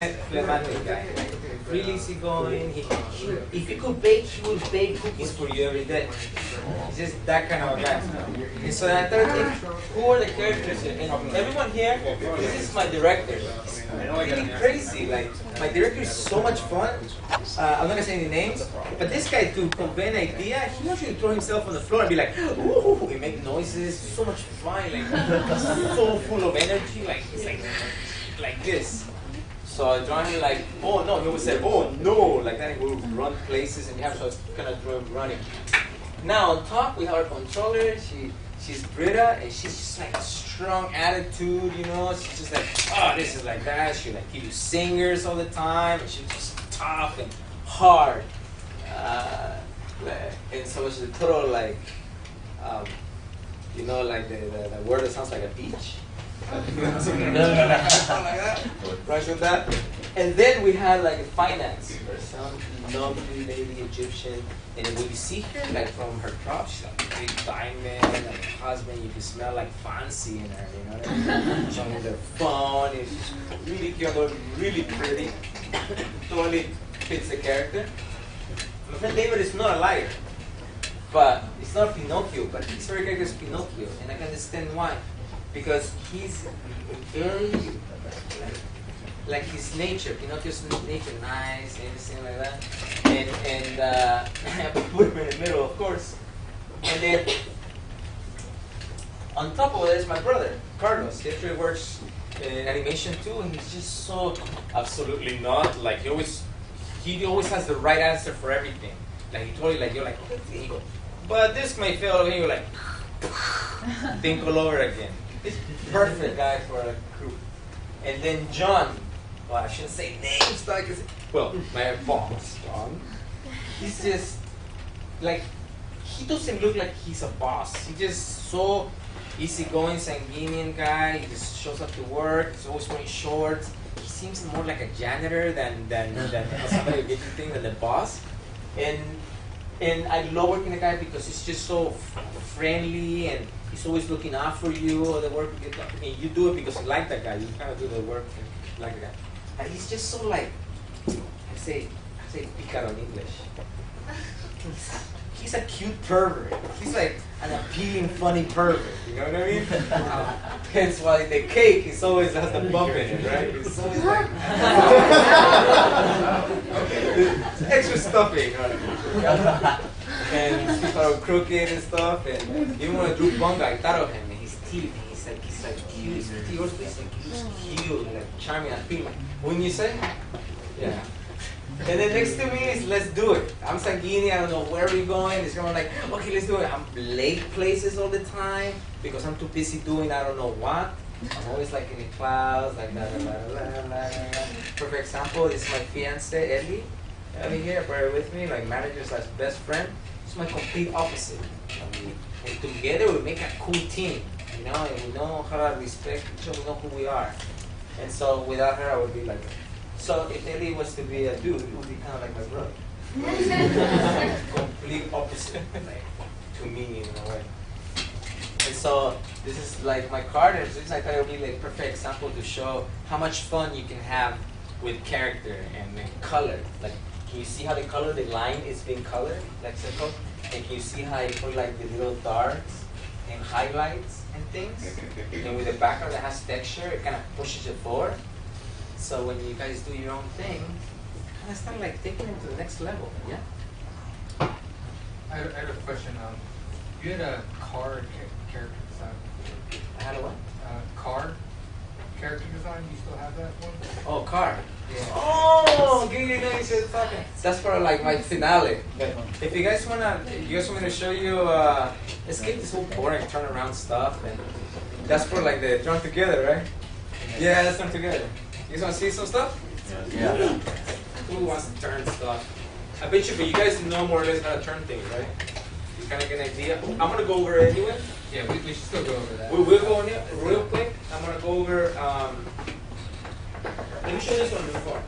phlegmatic guy, like really easygoing. If you could bake, he would bake cookies for you every day. He's just that kind of a guy. And so I started thinking, who are the characters here? And everyone here, this is my director. It's really crazy. Like my director is so much fun. I'm not gonna say any names, but this guy, to convey an idea, he wants you to throw himself on the floor and be like, ooh, and make noises. So much fun, like so full of energy. Like it's like this. So I draw him like, oh no, he would say, oh no, like that. He would run places, and you have to kind of draw him running. Now on top we have our controller. She's Britta, and she's just like a strong attitude, you know. She's just like, oh, this is like that. She like give you singers all the time, and she's just tough and hard. And so she's a total like, you know, like the word that sounds like a beach. Something like that. And then we had like a finance or some lovely lady Egyptian, and what you see here, like from her prop, she's like a big diamond, and her husband, you can smell like fancy in her, you know what I mean? Showing the phone, and she's really cute, really pretty, totally fits the character. My friend David is not a liar, but it's not Pinocchio, but his favorite character is Pinocchio, and I can understand why. Because he's very, like his nature, Pinocchio's nature, nice, everything like that. And I put him in the middle, of course. And then, on top of it is my brother, Carlos. He actually works in animation too, and he's just so absolutely not. Like he always has the right answer for everything. Like he totally, like, you're like, okay, you go. But this may fail, and you're like, think all over again. Perfect guy for a crew. And then John, well, I shouldn't say names, like, well, my boss, John, he's just, like, he doesn't look like he's a boss. He's just so easygoing, sanguinian guy. He just shows up to work. He's always wearing shorts. He seems more like a janitor than somebody who gets you things than the boss. And I love working with the guy because he's just so friendly, and he's always looking out for you, or the work you get done. I mean, you do it because you like that guy. You kind of do the work and you like the guy. And he's just so like, I say picaro in English. He's a cute pervert. He's like an appealing, funny pervert. You know what I mean? Hence why the cake is always has the bump in it, right? It's always like it's extra stuffing, right? And he's all crooked and stuff. And even when I drew Bunga, I thought of him and his teeth. He's like cute. His teeth also he's cute, like charming, appealing. Wouldn't you say? Yeah. And then next to me is, let's do it. I'm sanguine, I don't know where we're going. It's kind of like, okay, let's do it. I'm late places all the time because I'm too busy doing I don't know what. I'm always like in the clouds, like blah, blah, blah, blah, blah, blah. Perfect example is my fiance, Ellie. Ellie here, bear with me, like manager slash best friend. It's my complete opposite. And together we make a cool team, you know, and we know how to respect each other, we know who we are. And so without her, I would be like, so if Ellie was to be a dude, it would be kind of like my brother. Complete opposite, like, to me in a way. And so this is like my card, and this I thought it would be like a perfect example to show how much fun you can have with character and color. Like, can you see how the line is being colored, like circle? And can you see how you put like the little darks and highlights and things? And with the background that has texture, it kind of pushes it forward. So when you guys do your own thing, kind of start like taking it to the next level, yeah? I have a question. You had a car character design. I had a what? Car character design. You still have that one? Oh, car. Yeah. Oh, good, you know you said talking. That's for like my finale. But if you guys want me to show you, let's get this whole boring turnaround stuff, and that's for like the turn together, right? Yeah, let's turn together. You guys want to see some stuff? Yeah. Who wants to turn stuff? I bet you, but you guys know more or less how to turn things, right? You kind of get an idea. I'm going to go over it anyway. Yeah, we should still go over that. We will go on it real quick. I'm going to go over, let me show you this one before.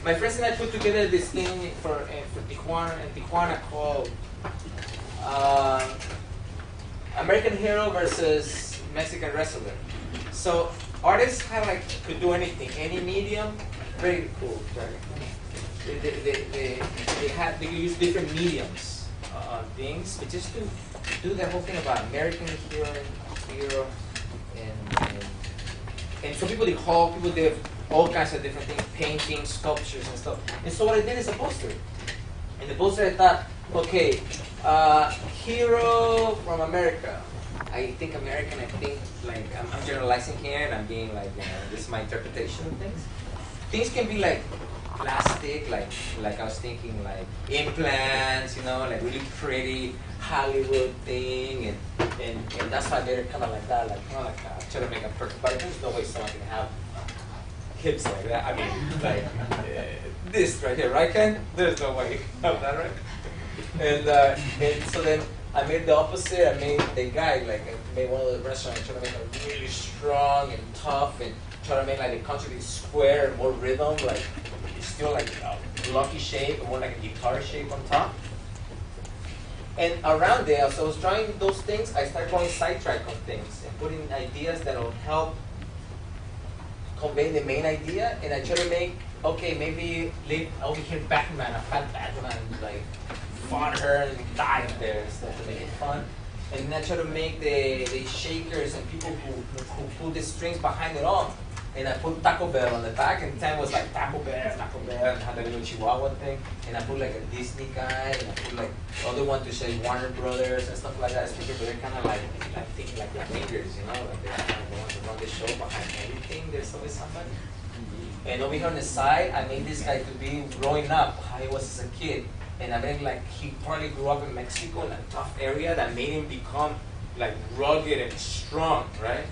My friends and I put together this thing for Tijuana called American Hero versus Mexican Wrestler. So artists could do anything, any medium, very cool. Right? They use different mediums on things, but just to do that whole thing about American hero, and so people did Hulk, people did all kinds of different things, paintings, sculptures, and stuff. And so what I did is a poster. And the poster I thought, okay, hero from America. I think American, I think like I'm generalizing here and I'm being like, this is my interpretation of things. Things can be like plastic, like I was thinking like implants, like really pretty Hollywood thing, and that's why they're kind of like that, like kind of like try to make a perfect. But there's no way someone can have hips like that. I mean, like this right here, right, Ken? There's no way you can have that, right? And so then I made the opposite. I made the guy like I made one of the restaurants, trying to make it really strong and tough, and try to make like the country square and more rhythm, like it's still like a blocky shape and more like a guitar shape on top. And around there, as I was trying those things, I started going sidetrack on things and putting ideas that will help convey the main idea. And I try to make, okay, maybe over here Batman, a fat Batman, like fought her and died there and stuff to make it fun. And then I try to make the shakers and people who pull the strings behind it all. And I put Taco Bell on the back, and the time was like Taco Bell, and had a little Chihuahua thing. And I put like a Disney guy, and I put like other one to say Warner Brothers and stuff like that. But they're kind of like thinking like their fingers, like they're kind of the ones that run the show behind everything. There's always somebody. And over here on the side, I made this guy to be growing up, how he was as a kid. And I made like he probably grew up in Mexico in a tough area that made him become like rugged and strong, right?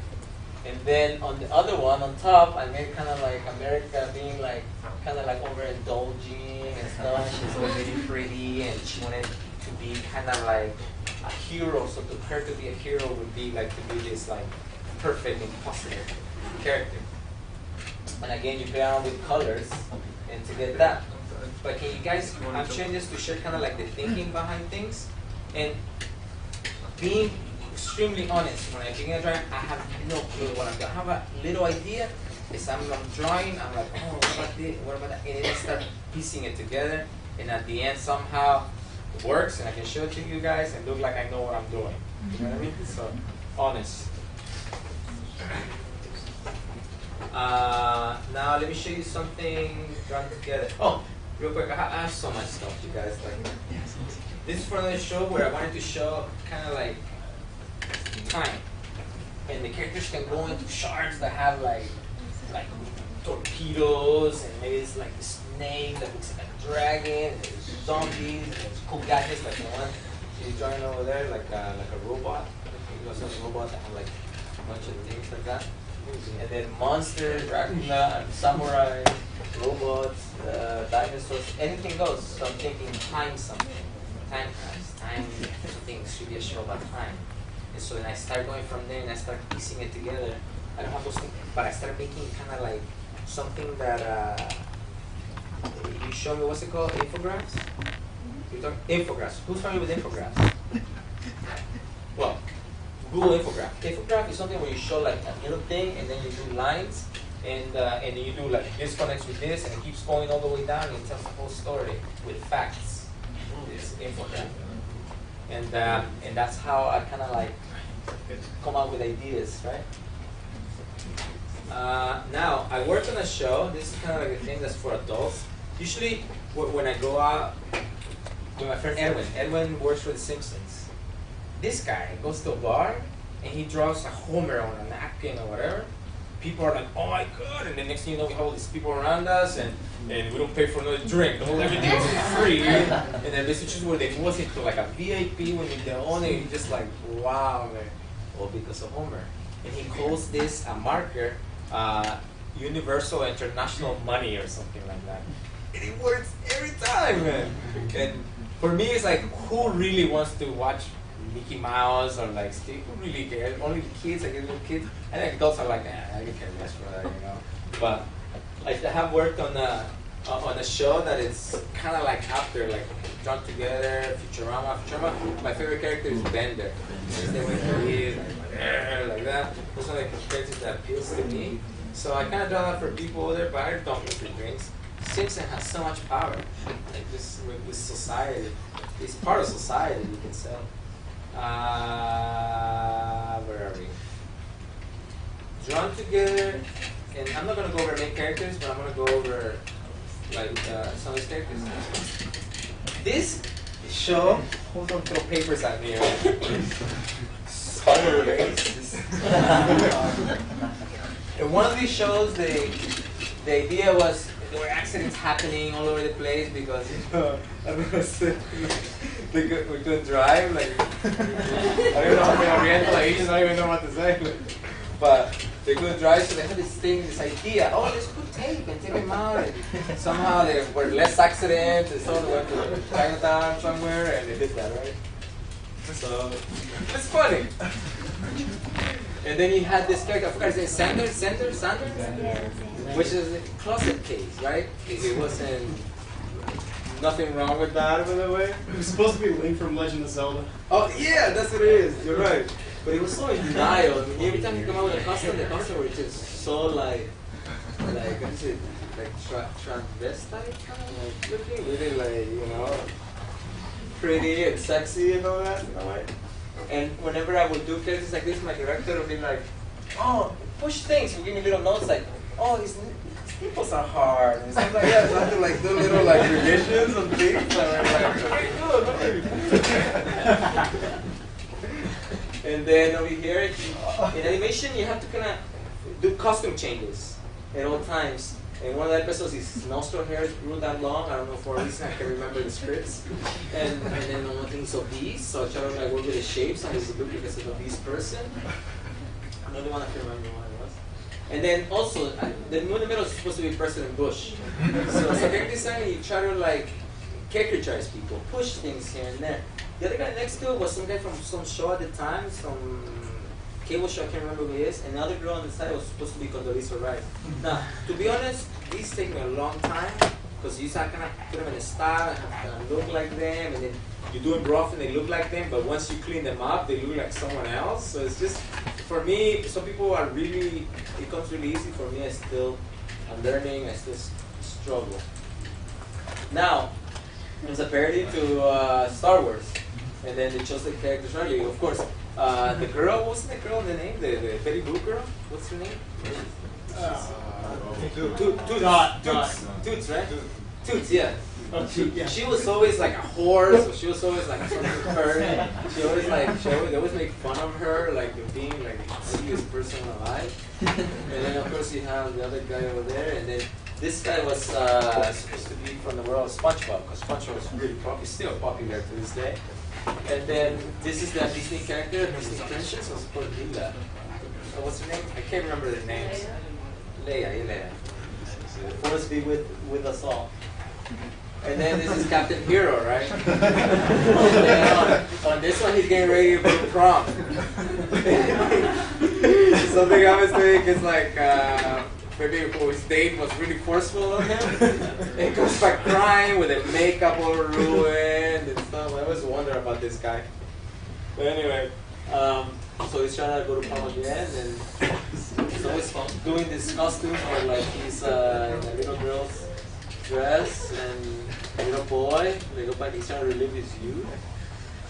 And then on the other one, on top, I made kind of like America being like, kind of like overindulging and stuff. She's always really pretty, and she wanted to be kind of like a hero. So to her to be a hero would be like to be this like perfect, impossible character. And again, you play around with colors, and to get that. But can you guys, I'm sharing this to share kind of like the thinking behind things, and being extremely honest. When I begin a drawing, I have no clue what I'm doing. I have a little idea. As I'm drawing, I'm like, oh, what about this? What about that? And then I start piecing it together. And at the end, somehow it works, and I can show it to you guys and look like I know what I'm doing. You know what I mean? So, honest. Now let me show you something drawn together. Oh, real quick, I have so much stuff, you guys. Like, this is for another show where I wanted to show kind of like time, and the characters can go into sharks that have like torpedoes, and maybe it's like a snake that looks like a dragon, and there's zombies, and there's cool gadgets like the one she's drawing over there, like a robot. You know, some robot that have like a bunch of things like that. And then monsters, Dracula, samurai, robots, dinosaurs, anything goes. So I'm thinking time something, time crafts, time something should be a show about time. And so then I start going from there and I start piecing it together. I don't have those things, but I start making kind of like something that you show me, what's it called? Infographics? Infographics. Who's familiar with infographics? Well, Google infograph. Infograph is something where you show like a little thing and then you do lines and then you do like this connects with this and it keeps going all the way down and it tells the whole story with facts. This infograph. And that's how I kind of like come up with ideas, right? Now, I work on a show. This is kind of like a thing that's for adults. Usually, when I go out with my friend Edwin works for The Simpsons. This guy goes to a bar and he draws a Homer on a napkin or whatever. People are like, oh my God, and the next thing you know, we have all these people around us and we don't pay for another drink. Everything is free. And then this is where they move into like a VIP when you're the owner, and you're just like, wow, man. All because of Homer. And he calls this a marker, universal international money or something like that. And it works every time, man. And for me, it's like, who really wants to watch Mickey Mouse or like Steve? Who really cares? Only the kids, like little kids. I think adults are like, I don't care less for that, you know. But I have worked on a show that is kind of like after, like drawn together, Futurama. My favorite character is Bender. They went to live like that. Those are like characters that appeals to me. So I kind of draw that for people over there, but I don't make free drinks. Simpson has so much power, like this with society. He's part of society, you can say. Where are we? Drawn together, and I'm not gonna go over main characters, but I'm gonna go over like some of these characters. This show, don't throw papers at me. In one of these shows, the idea was there were accidents happening all over the place because we couldn't drive. Like I don't know how the Oriental Asians don't even know what to say, but they couldn't drive, so they had this idea. Oh, let's put tape and tape them out. And somehow there were less accidents, and someone went to Chinatown somewhere, and they did that, right? So it's funny. And then you had this character, I forgot his name, Sanders, which is a closet case, right? It wasn't nothing wrong with that, by the way. It was supposed to be Link from Legend of Zelda. Oh yeah, that's what it is. You're right. But it was so in denial. I mean, every time you come out with a costume, the costume was just so like what is it? Like transvestite kind of like looking, really like, you know, pretty and sexy and all that, you know, right? And whenever I would do characters like this, my director would be like, oh, push things. He'd give me little notes like, oh, his nipples are hard. And stuff like that. So I had to like do little like revisions of things. And I'm like, okay, good. And then over here, in animation, you have to kind of do costume changes at all times. And one of the episodes, his nostril hairs grew that long. I don't know, for a reason I can remember the scripts. And then one thing is obese, so I try to like work with the shapes and his look because of an obese person. Another one I can remember what it was. And then also, the moon in the middle is supposed to be President Bush. So as a character designer, you try to like characterize people, push things here and there. The other guy next to it was some guy from some show at the time, some cable show, I can't remember who he is, and the other girl on the side was supposed to be Condoleezza Rice. Now, to be honest, these take me a long time, because you start kind of put them in a style, and look like them, and then you do them rough and they look like them, but once you clean them up, they look like someone else. So it's just, for me, some people are really, it comes really easy. For me, I'm learning, I still struggle. Now, there's a parody to Star Wars, and then they chose the characters early. Of course, the girl, what's the girl, the name? The Betty Boop girl? What's her name? Toots, right? Toots, yeah. She was always like a horse, or she was always like something hurt. They always make fun of her, like being like the ugliest person alive. And then of course you have the other guy over there, and then this guy was supposed to be from the world of SpongeBob, because SpongeBob is really still popular to this day. And then this is the Disney character, Disney princess, was supposed to be that. What's her name? I can't remember their names. Leia. The force be with us all. And then this is Captain Hero, right? And then on this one, he's getting ready to go to prom. Something I was thinking is like, maybe his date was really forceful on him. And he comes back crying with the makeup all ruined and stuff. I always wonder about this guy. But anyway, so he's trying to go to prom again, and he's always doing this costume where like he's in a little girl's dress and a little boy. He's trying to relive his youth.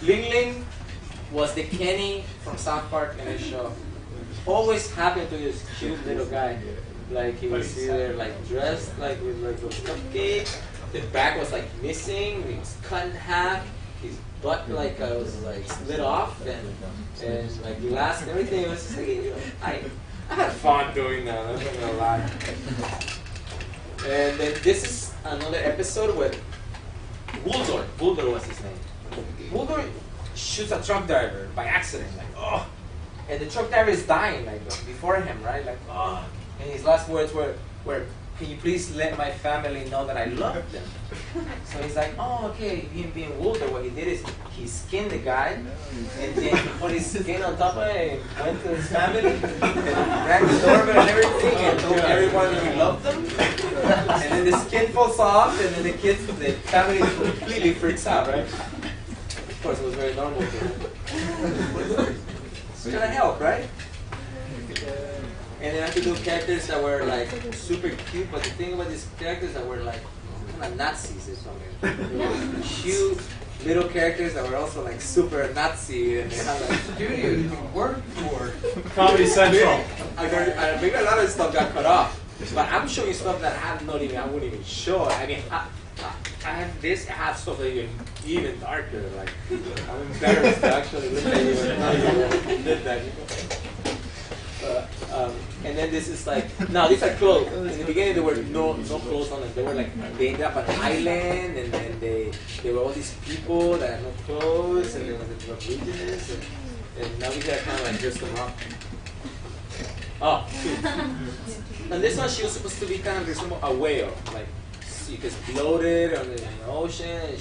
Ling Ling was the Kenny from South Park in his show. Always happened to this cute little guy. Like he was either like dressed like with like those cupcakes. The back was like missing. He was cut in half. His butt like was like split off and like glass and everything. It was just like, you know, I had fun doing that. I'm not gonna lie. And then this is another episode with Wuldor. Wuldor was his name. Wuldor shoots a truck driver by accident. Like, oh. And the truck driver is dying like before him, right? Like, oh. And his last words were, can you please let my family know that I love them? So he's like, oh, okay. Him being Wuldor, what he did is he skinned the guy, and then he put his skin on top of it and went to his family, and rang the doorbell and everything, and told everyone that he loved them. And then the skin falls off, and then the family completely freaks out, right? Of course, it was very normal to him. It's gonna help, right? And then I could do characters that were like super cute, but the thing about these characters that were like kind of Nazis or something. Cute little characters that were also like super Nazi, and they had like Studio you work for. Comedy Central. maybe a lot of stuff got cut off, but I'm showing stuff that I wouldn't even show. I mean, I have this. I have stuff that even darker. Like I'm embarrassed to actually look at you and did that. And then this is like, now these are clothes. In the beginning there were no clothes on them. They were like, they ended up on an island, and then they were all these people that had no clothes, and they were the Norwegians, and now we gotta kind of like dress them up. Oh, shoot. And this one, she was supposed to be kind of resemble a whale, like she gets floated on the ocean, and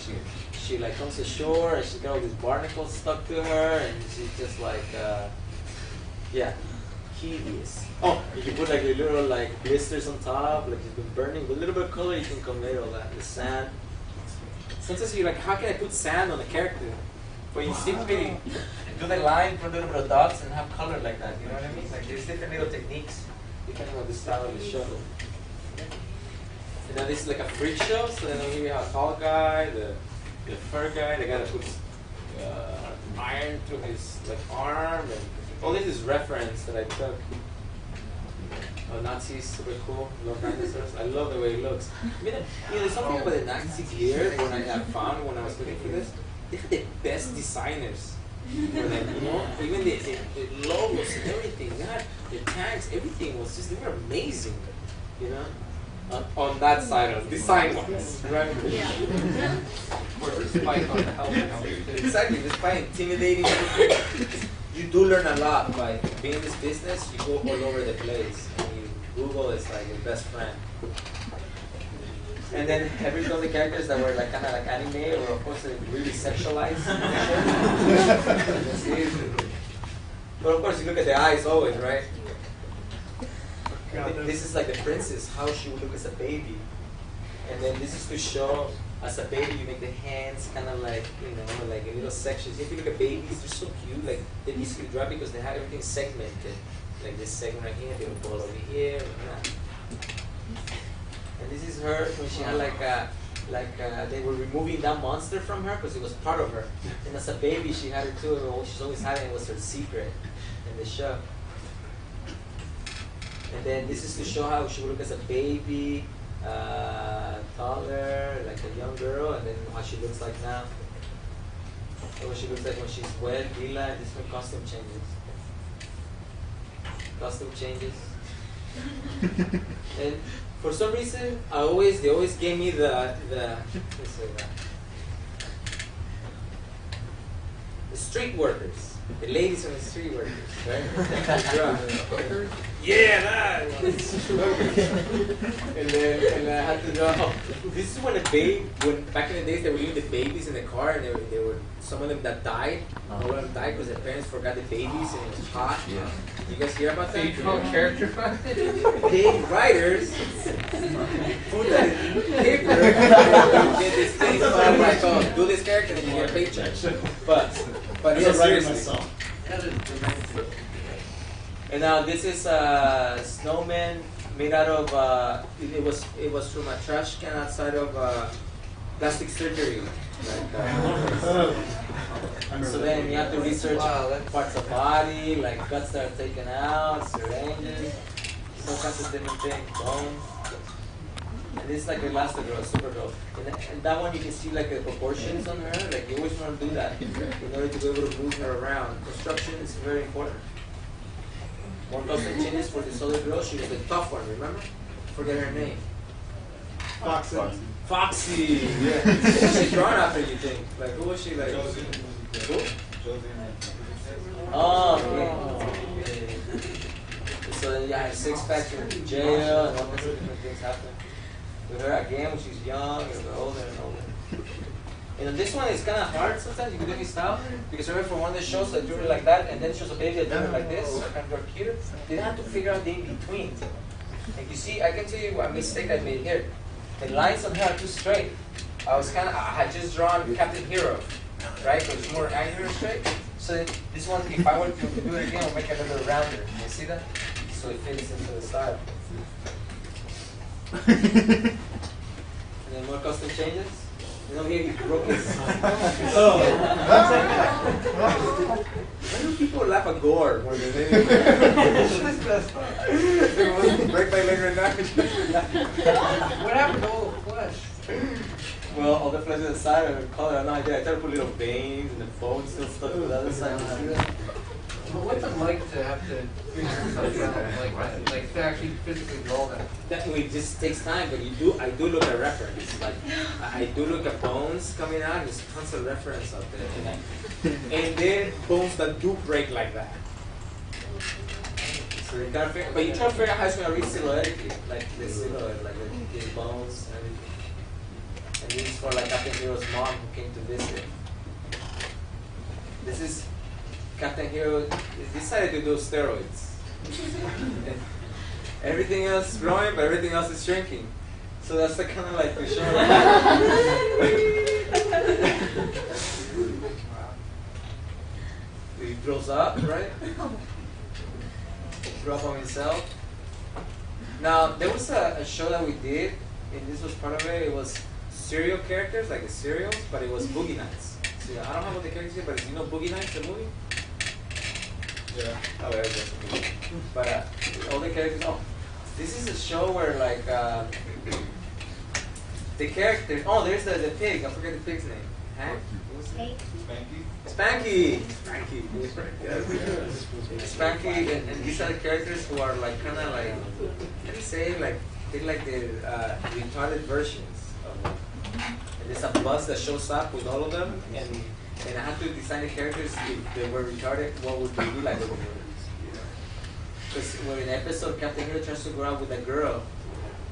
she like comes ashore, and she got all these barnacles stuck to her, and she's just like, yeah. Hideous. Oh, you can put like a little like blisters on top, like you've been burning. With a little bit of color, you can combine all that. The sand. Sometimes you're like, how can I put sand on a character? But you simply do the line, put a little bit of dots, and have color like that. You know what I mean? Like there's different little techniques depending on the style of the show. And now this is like a freak show. So then here we have a tall guy, the fur guy, the guy that puts iron through his like arm, and all this is reference that I took. Nazis, super cool. Love dinosaurs. I love the way it looks. I mean, there's something about the Nazi gear when I found when I was looking for this. They had the best designers. For them, you know, even the logos and everything. They had the tanks, everything was just, they were amazing. You know, on that side of design wise, right? Yeah. Or despite on the helmet. Exactly, despite intimidating everything. You do learn a lot by being in this business. You go all over the place. Google is like your best friend. And then every one of the characters that were like kind of like anime or of course really sexualized. But of course you look at the eyes always, right? This is like the princess, how she would look as a baby. And then this is to show as a baby you make the hands kind of like, you know, like in little sections. If you look at babies, they're so cute. Like they're easily drawn because they have everything segmented. Like this segment right here, they will ball over here. And this is her when she had they were removing that monster from her because it was part of her. And as a baby, she had it too. And what she's always having was her secret in the show. And then this is to show how she would look as a baby, taller, like a young girl, and then how she looks like now. And what she looks like when she's wet, lila, and different costume changes. Costume changes. And for some reason, they always gave me the street workers. The ladies and the street workers, right? Yeah, that one. and I had to draw. This is when back in the days they were leaving the babies in the car, and they were some of them that died. One of them died because their parents forgot the babies and it was hot. Yeah. You guys hear about that? So you draw character Big writers put that in paper and get this thing called like, oh, do this character and you get a paycheck. But As yeah, a writer seriously. myself. And now this is a snowman made out of it was from a trash can outside of plastic surgery. So then you have to research parts of body, like guts that are taken out, syringes, all kinds of different things, bones. And this is like Elastigirl, Supergirl. And that one you can see like the proportions on her. Like you always want to do that in order to be able to move her around. Construction is very important. One custom changes for this other girl. She was the tough one, remember? Forget her name. Foxy. Foxy. Yeah. Who was she drawn after, you think? Like who was she like? Who? Oh, yeah. So then you have 6 packs in jail and all kinds of different things happen. With her again when she's young and older and older. And then this one is kind of hard sometimes. You can do this style because remember for one of the shows that drew it like that and then shows a baby that drew it like this, so kind of draw cuter. They have to figure out the in between. Like you see, I can tell you a mistake I made here. The lines on her are too straight. I had just drawn Captain Hero, right? So it's more angular straight. So this one, if I were to do it again, I'll make it a little rounder. You see that? so it fits into the style. And then more custom changes. You know, here he broke his. Oh. Why do people laugh at gore more than anything? Break my leg right now. What happened to all the flesh? Well, all the flesh on the side are colored. I have no idea. I tried to put little veins and the bone still stuck to the other side. Well, what's it like to have to figure something out like to actually physically draw that? Definitely, it just takes time, but I do look at reference. Like, I do look at bones coming out. There's tons of reference out there, and then bones that do break like that. So you gotta figure, but you try to figure out how it's gonna read silhouettically, like the silhouette, like the bones and everything. And this is for like Captain Hero's mom who came to visit. This is Captain Hero decided to do steroids. Everything else is growing, but everything else is shrinking. So that's the kind of like to show. He throws up, right? Throw up on himself. Now there was a show that we did, and this was part of it. It was serial characters, like the serials, but it was Boogie Nights. So I don't know what the characters are, but you know Boogie Nights, the movie? Yeah. Oh, yeah, that's a movie. But all the characters. Oh, this is a show where like the characters. Oh, there's the pig. I forget the pig's name. Hank. Spanky. Spanky. Spanky, and these are the characters who are like kind of like, how do you say, like they're like the retarded versions of them. And there's a bus that shows up with all of them, and I had to design the characters if they were retarded. What would they be like? Because when in an episode, Captain Hero tries to go out with a girl,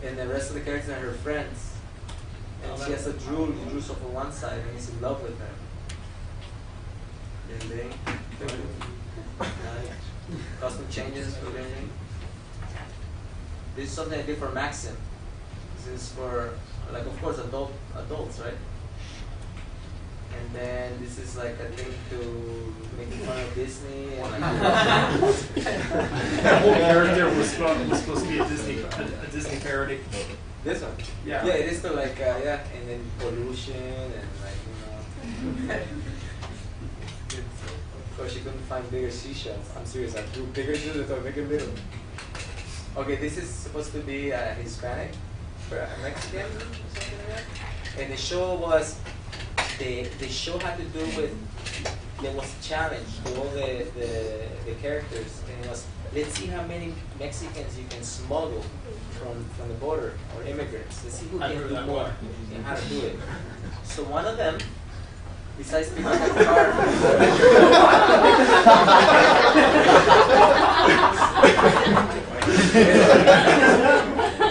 and the rest of the characters are her friends, and she has a drool. He drools off on one side, and he's in love with her. Custom changes for anything. This is something I did for Maxim. This is for, like, of course, adults, right? And then this is like a thing to make fun of Disney and like. That whole character was supposed to be a Disney parody. This one. Yeah. Yeah, it is to like yeah, and then pollution and like Of course, you couldn't find bigger seashells. I'm serious. I drew bigger seashells to make it little. Okay, this is supposed to be Hispanic, Mexican, or something like that. And the show was, the show had to do with, there was a challenge to all the characters, and it was, let's see how many Mexicans you can smuggle from the border, or immigrants. Let's see who can do more and how to do it. So one of them, besides picking up the car,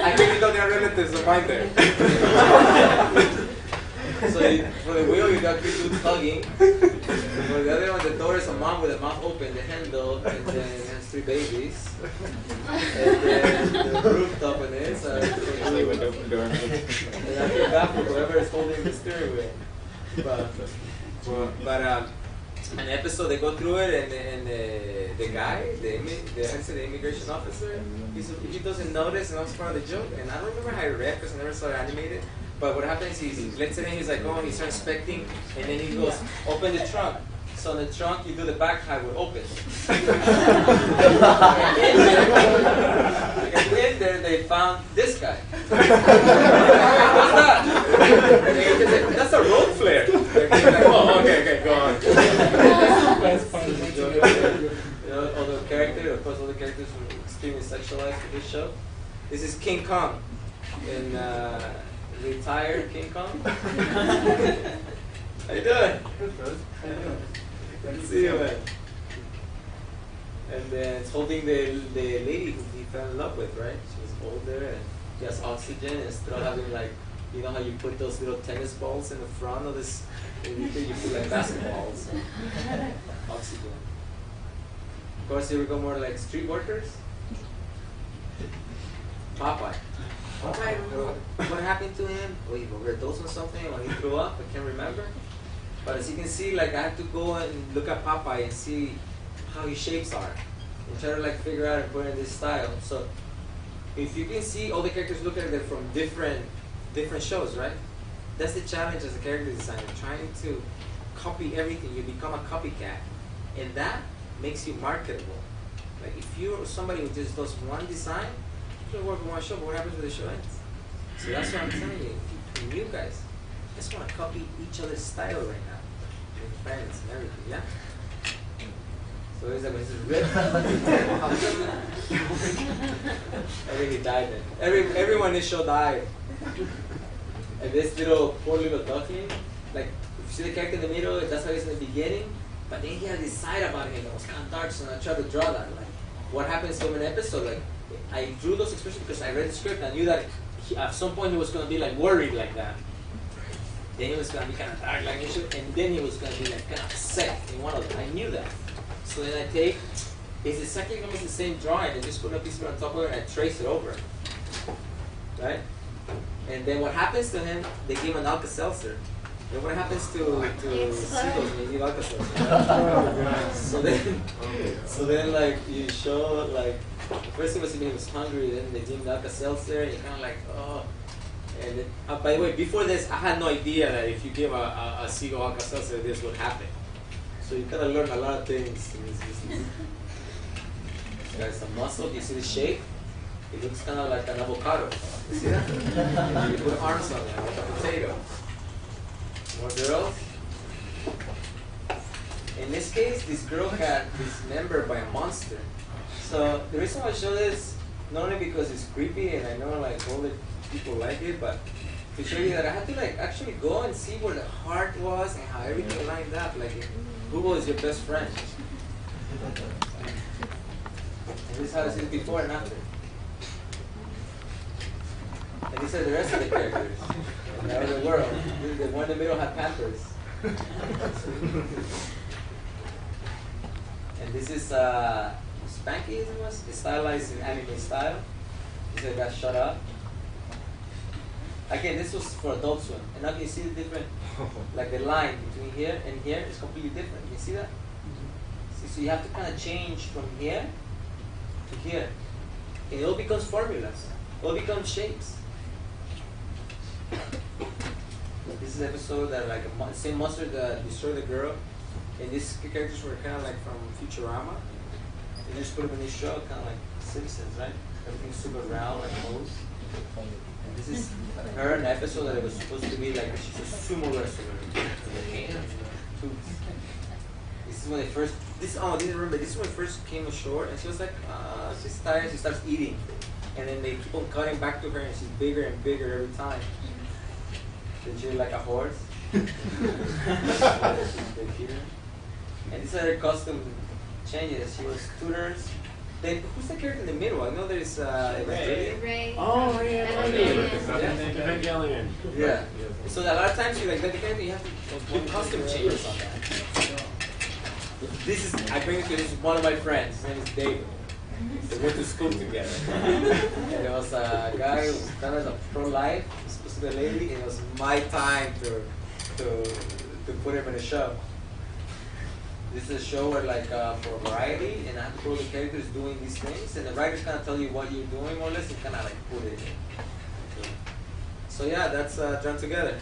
I think you know there are relatives of mine there. So for the wheel, you got two dudes tugging. For the other one, the door is a mom with the mouth open, the handle, and then it has 3 babies. And then the rooftop on the inside. And I feel bad for whoever is holding the steering wheel. But an episode, they go through it, and the guy, the immigration officer, he doesn't notice, and that's part of the joke. And I don't remember how I read because I never saw it animated. But what happens is he lets it in, he's like, oh, he starts inspecting, and then he goes, open the trunk. So in the trunk, you do the back tie with open. And in there, they found this guy. What's that? That's a road flare. Like, oh, okay, go on. You know, all the characters, of course, all the characters were extremely sexualized for this show. This is King Kong, in retired King Kong. How you doing? Good to see you, man. And then it's holding the lady who he fell in love with, right? She was older and she has oxygen and still having like, you know how you put those little tennis balls in the front of this, and you put like basketballs. Oxygen. Of course, here we go more like street workers. Popeye. Popeye, what happened to him? Wait, overdosed on something when he threw up? I can't remember. But as you can see, like I have to go and look at Popeye and see how his shapes are. and try to like figure out and put in this style. So if you can see all the characters look at it from different shows, right? That's the challenge as a character designer, trying to copy everything. You become a copycat, and that makes you marketable. Like if you're somebody who just does one design, you can work on one show, but what happens when the show ends? So that's what I'm telling you. And you guys just want to copy each other's style right now, your friends and everything, yeah? So it's like, this is red. I think he died then. Everyone in this show died. And this poor little duckling, like, if you see the character in the middle, that's how he's in the beginning, but then he had this side about him that was kind of dark, so I tried to draw that. Like, what happens to him in an episode, like, I drew those expressions because I read the script and I knew that at some point he was going to be, like, worried like that. Then he was going to be kind of dark like this, and then he was going to be, like, kind of upset in one of them. I knew that. So then I take, it's exactly almost the same drawing, and just put a piece on top of it and I trace it over. Right? And then what happens to him, they give him an Alka-Seltzer. And what happens to seagulls when you give Alka-Seltzer? So then like you show like, first he was hungry, then they give him the Alka-Seltzer, and you're kind of like, oh. And then, by the way, before this, I had no idea that if you give a seagull Alka-Seltzer, this would happen. So you kind of learn a lot of things in this business. There's a muscle, you see the shape? It looks kind of like an avocado. You see that? And you put arms on it, like a potato. More girls? In this case, this girl got dismembered by a monster. So the reason why I show this, not only because it's creepy and I know like all the people like it, but to show you that I had to like actually go and see where the heart was and how everything lined up. Like Google is your best friend. And this is how this is before and after. And these are the rest of the characters in the other world. The one in the middle had Pampers. And this is Spanky, it was? It's stylized in anime style. This guy got shut up. Again, this was for Adult Swim. And now you see the different, like the line between here and here is completely different. You see that? See, so you have to kind of change from here to here. And it all becomes formulas. It all becomes shapes. This is an episode that like the same monster that destroyed the girl, and these characters were kind of like from Futurama. They just put them in this show, kind of like Simpsons, right? Everything's super round like holes. And this is her in an episode that it was supposed to be like she's a sumo wrestler. This is when they first. I didn't remember. This is when it first came ashore, and she was like, she's tired. She starts eating, and then they keep on cutting back to her, and she's bigger and bigger every time. Then she's like a horse. And these are her costume changes. She was tutors. Then who's the character in the middle? I know there's Ray. Oh, yeah. Evangelion. Yeah. So a lot of times you like that character, you have to do costume changes on that. This is I bring it to this one of my friends. His name is David. They went to school together. And there was a guy who was kind of a pro-life, supposed to be a lady, and it was my time to put him in a show. This is a show where like for variety, and I have to put the characters doing these things, and the writers kind of tell you what you're doing more or less, and kind of like put it in. So yeah, that's Drawn Together.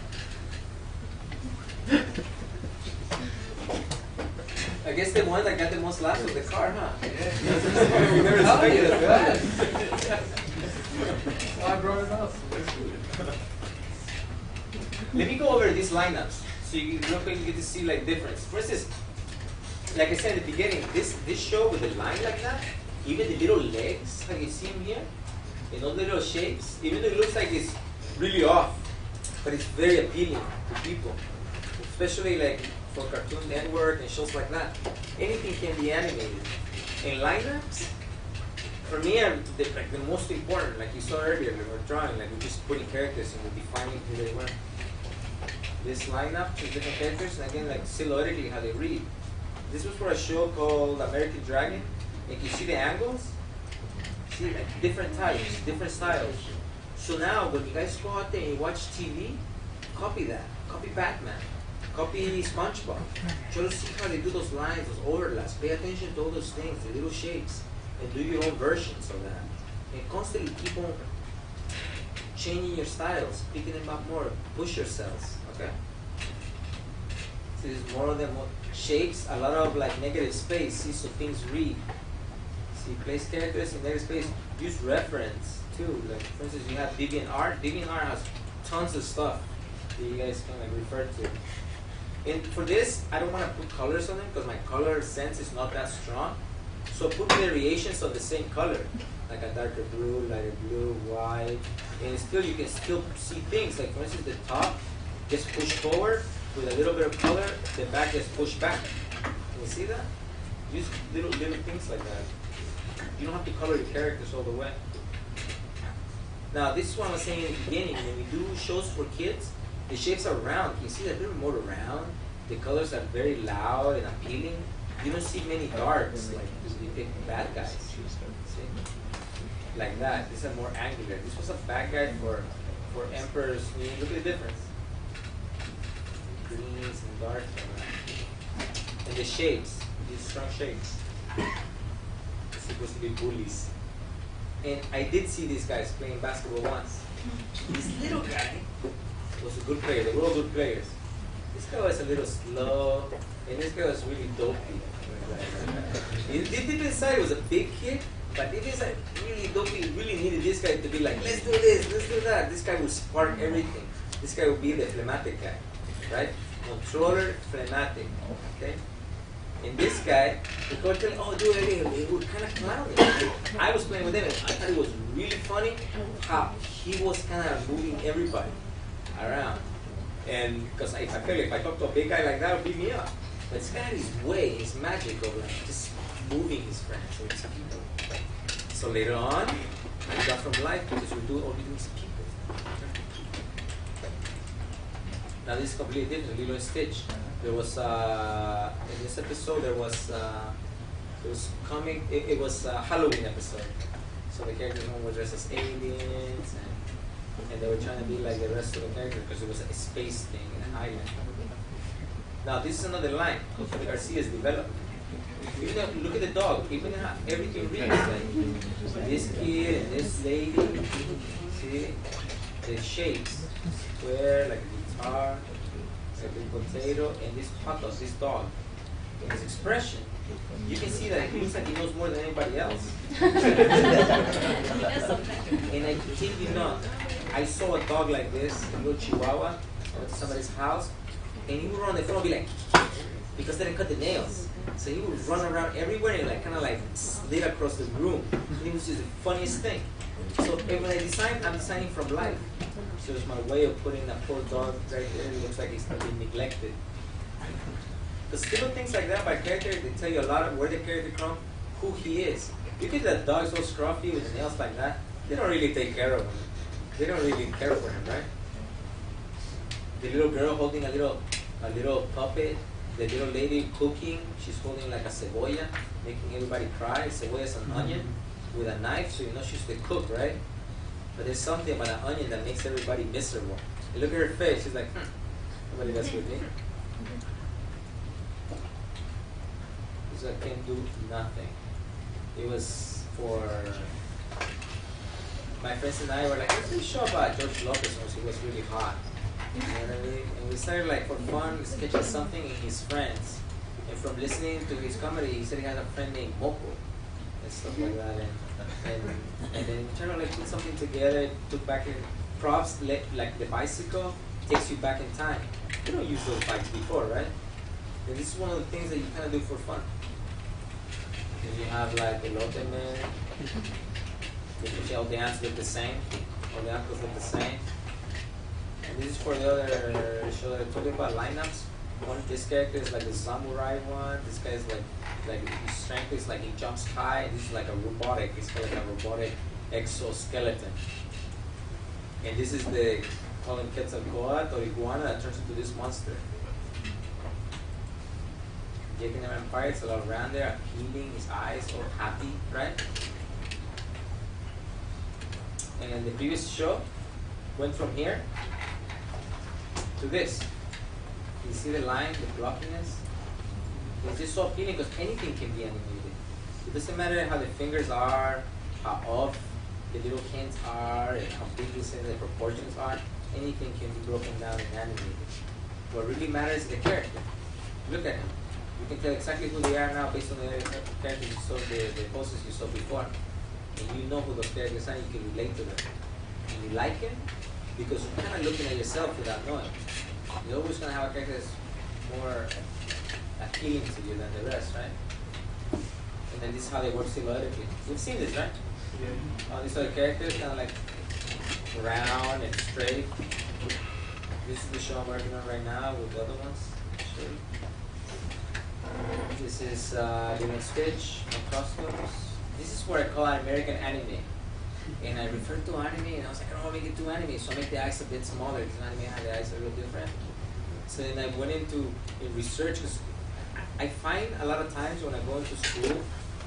I guess the one that got the most laughs was the car, huh? Yeah. We never expected that. I brought it up. Let me go over these lineups so you real quick you get to see like difference. First is, like I said in the beginning, this show with the line like that, even the little legs, like you see them here, in all the little shapes, even though it looks like it's really off, but it's very appealing to people, especially like for Cartoon Network and shows like that. Anything can be animated. And lineups, for me, are the most important. Like you saw earlier, we were drawing, like we're just putting characters and we're defining who they were. This lineup with different characters, and again, like silhouettically how they read. This was for a show called American Dragon. Like you see the angles, see like different types, different styles. So now when you guys go out there and you watch TV, copy that. Copy Batman. Copy SpongeBob. Try to see how they do those lines, those overlaps. Pay attention to all those things, the little shapes. and do your own versions of that. And constantly keep on changing your styles, picking them up more, push yourselves, okay? So there's more of them, shapes, a lot of like negative space, see, so things read. See, place characters in negative space, use reference too. Like for instance, you have DeviantArt. DeviantArt has tons of stuff that you guys can like refer to. And for this, I don't want to put colors on them because my color sense is not that strong. So put variations of the same color, like a darker blue, lighter blue, white, and still you can still see things. Like for instance, the top gets pushed forward with a little bit of color, the back gets pushed back. Can you see that? Use little things like that. You don't have to color your characters all the way. Now this is what I was saying in the beginning. When we do shows for kids, the shapes are round. You see they're a little more round. The colors are very loud and appealing. You don't see many darks like you pick bad guys. See? Like that. These are more angular. This was a bad guy for Emperor's Knee. Look at the difference. Greens and darks. And the shapes. These strong shapes. It's supposed to be bullies. And I did see these guys playing basketball once. This little guy was a good player. They were all good players. This guy was a little slow, and this guy was really dopey. Deep inside, he was a big kid, but deep inside, really dopey. Really needed this guy to be like, let's do this, let's do that. This guy would spark everything. This guy would be the phlegmatic guy, right? Controller, phlegmatic, okay? And this guy, the coach told him, oh, do it, he would kind of clown him. I was playing with him, and I thought it was really funny how he was kind of moving everybody around. And because if I talk to a big guy like that, it'll beat me up. But this guy had his way, his magic of like just moving his friends or his people. So later on, I got from life because we do all these people. Now this is completely different, Lilo and Stitch. There was in this episode there was it was a Halloween episode. So the characters were dressed as aliens and they were trying to be like the rest of the characters because it was a space thing in an island. Now this is another line that Garcia's developed. Even look at the dog, even how everything reads like this kid and this lady, see? The shapes, square, like a guitar, like a potato, and this hot dog, this dog. And his expression, you can see that he looks like he knows more than anybody else. And I kid you not, I saw a dog like this, a little chihuahua, at somebody's house, and he would run on the floor and be like, because they didn't cut the nails. So he would run around everywhere and like kind of like slid across the room. And it was just the funniest thing. So when I design, I'm designing from life. So it's my way of putting a poor dog right there. It looks like he's being neglected. Because little things like that by character, they tell you a lot of where the character from, who he is. You think that dog so scruffy with the nails like that, they don't really take care of him. They don't really care for him, right? The little girl holding a little puppet. The little lady cooking, she's holding like a cebolla, making everybody cry. Cebolla is an onion with a knife, so you know she's the cook, right? But there's something about an onion that makes everybody miserable. You look at her face, she's like, nobody mess with me. So I can do nothing. It was for my friends and I were like, let's do a show about George Lopez when he was really hot. You know what I mean? And we started like for fun, sketching something in his friends. And from listening to his comedy, he said he had a friend named Moco and stuff like that. And then we tried to like put something together, took back in props, like the bicycle takes you back in time. You don't use those bikes before, right? And this is one of the things that you kind of do for fun. And you have like the Lotte Man, all the ants look the same, all the uncles look the same. And this is for the other show that I told you about lineups. This character is like the samurai one. This guy is like his strength is like he jumps high. This is like a robotic. It's called like a robotic exoskeleton. And this is the call him Quetzalcoatl or iguana that turns into this monster. Jake and the Vampire, it's a lot around there, healing, his eyes, all happy, right? And the previous show went from here to this. You see the line, the blockiness? It's just so appealing because anything can be animated. It doesn't matter how the fingers are, how off the little hands are, and how big the proportions are. Anything can be broken down and animated. What really matters is the character. Look at him. You can tell exactly who they are now based on the characters you saw, the poses you saw before. And you know who those characters are, you can relate to them. And you like him because you're kind of looking at yourself without knowing. You're always going to have a character that's more appealing to you than the rest, right? And then this is how they work symbolically. We've seen this, right? Yeah. All these other characters kind of like round and straight. This is the show I'm working on right now with the other ones. This is Lemon Stitch from Cosmos. This is what I call an American anime. And I referred to anime and I was like, I don't want to make it too anime, so I make the eyes a bit smaller because anime has the eyes a little different. So then I went into research because I find a lot of times when I go into school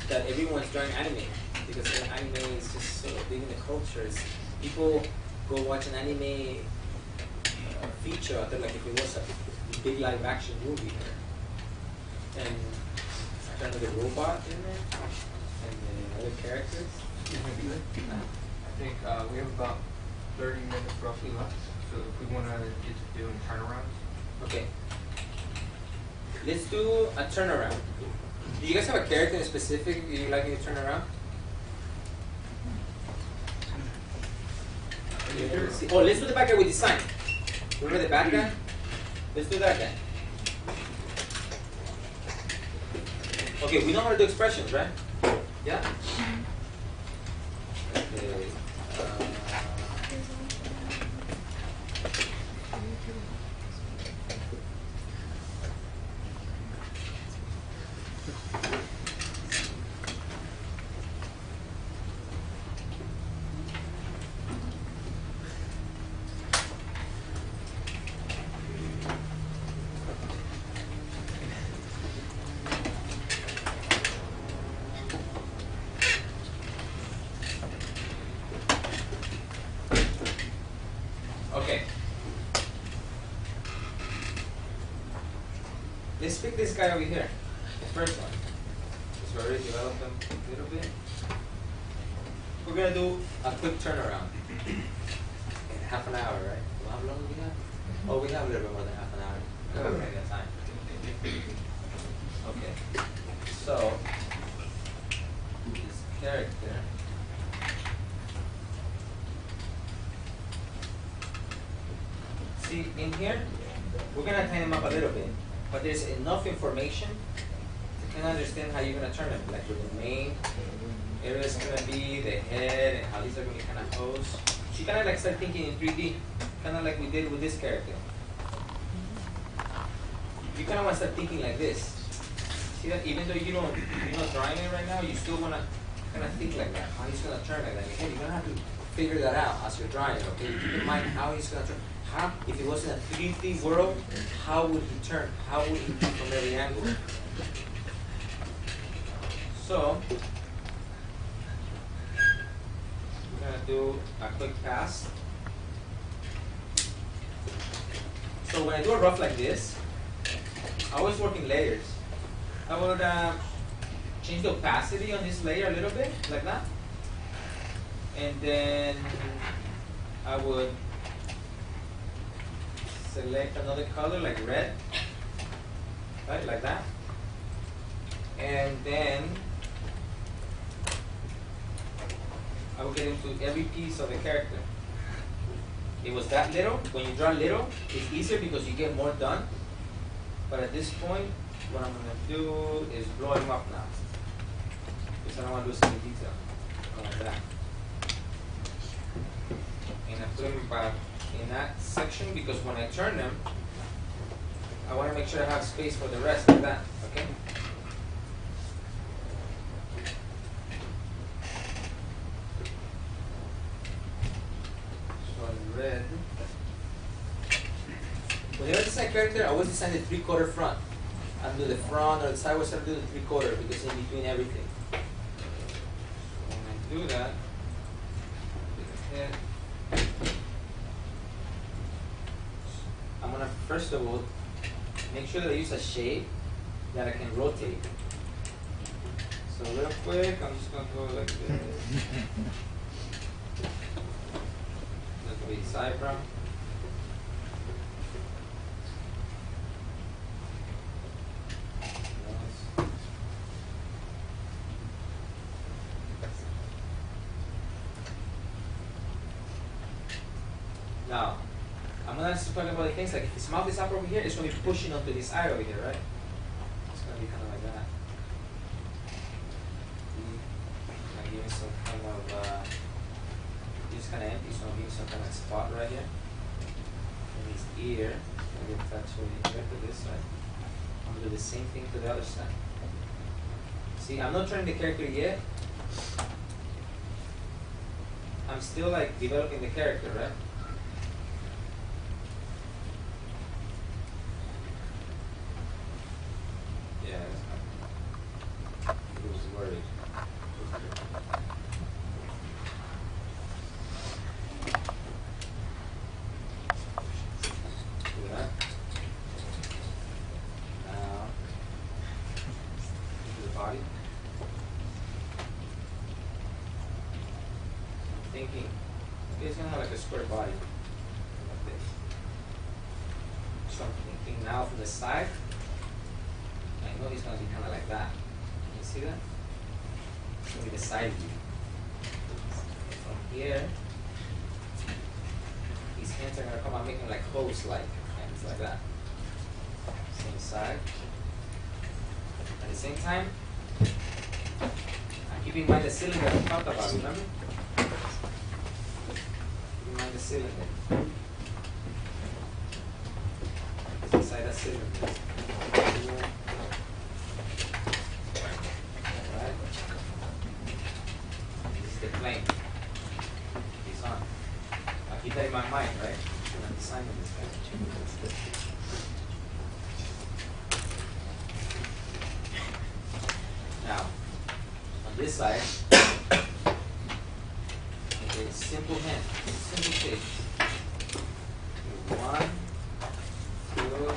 that everyone's drawing anime because anime is just so big in the culture. People go watch an anime feature out there like if it was a big live action movie. And kind of the robot in it and the other characters. I think we have about 30 minutes roughly left. So if we want to get to doing turnarounds. Okay. Let's do a turnaround. Do you guys have a character in specific you like me to turn around? Oh, let's do the bad guy with design. Remember the bad guy? Let's do that guy. Okay, we know how to do expressions, right? Yeah? Okay. Okay. Let's pick this guy over here. The first one. Let's already develop him a little bit. We're gonna do a quick turnaround. In half an hour, right? Well, how long do we have? Oh, we have a little bit more than half an hour. We have plenty of time. Okay. So this character. See, in here, we're going to tighten him up a little bit, but there's enough information to kind of understand how you're going to turn him. Like where the main area is going to be, the head, and how these are going to be kind of posed. So you kind of like start thinking in 3D, kind of like we did with this character. You kind of want to start thinking like this. See that? Even though you're not drawing it right now, you still want to kind of think like that. How he's going to turn like that. Hey, you're going to have to figure that out as you're drawing it, okay? Keep in mind how he's going to turn. How, if it was in a 3D world, how would he turn? How would he be from every angle? So, we're going to do a quick pass. So when I do a rough like this, I always work in layers. I would change the opacity on this layer a little bit, like that. And then I would select another color like red, right, like that. And then I will get into every piece of the character. It was that little. When you draw little, it's easier because you get more done. But at this point, what I'm going to do is blow him up now. Because I don't want to lose any detail. Like that. And I put him back in that section because when I turn them, I want to make sure I have space for the rest like that, okay? So red. Whenever I design character, I always design the 3/4 front. I do the front or the sideways, I do the 3/4 because in between everything. So when I do that, the head. I'm going to first of all make sure that I use a shape that I can rotate. So real quick, I'm just gonna go like this. That's gonna be side brow. Now, I'm gonna start talking about the things like if his mouth is up over here, it's gonna be pushing onto this eye over here, right? It's gonna be kind of like that. I'm giving some kind of, it's kind of empty, so I'm giving some kind of spot right here. And his ear, I'm gonna get actually here to this side. I'm gonna do the same thing to the other side. See, I'm not turning the character yet. I'm still like developing the character, right? Yeah, that's fine. He was worried. Do that. Now, into the body. I'm thinking, he's gonna have like a square body, like this. So I'm thinking now from the side. I know he's going to be kind of like that. Can you see that? It's going to be the side view. From here, his hands are going to come out making like hose-like hands like that. Same side. At the same time, I'm keeping in mind the cylinder I talked about, remember? Keep in mind the cylinder. It's inside that cylinder. The plane. He's on. I keep that in my mind, right? I'm designing this guy. Now, on this side, okay, simple hand, simple shape. 1, 2,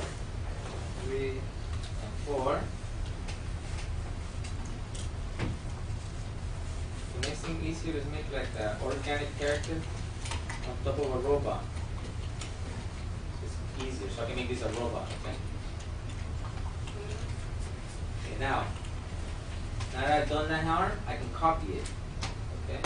3, and 4. The next thing easier is make like an organic character on top of a robot. It's easier, so I can make this a robot, okay? Okay, now that I've done that arm, I can copy it, okay?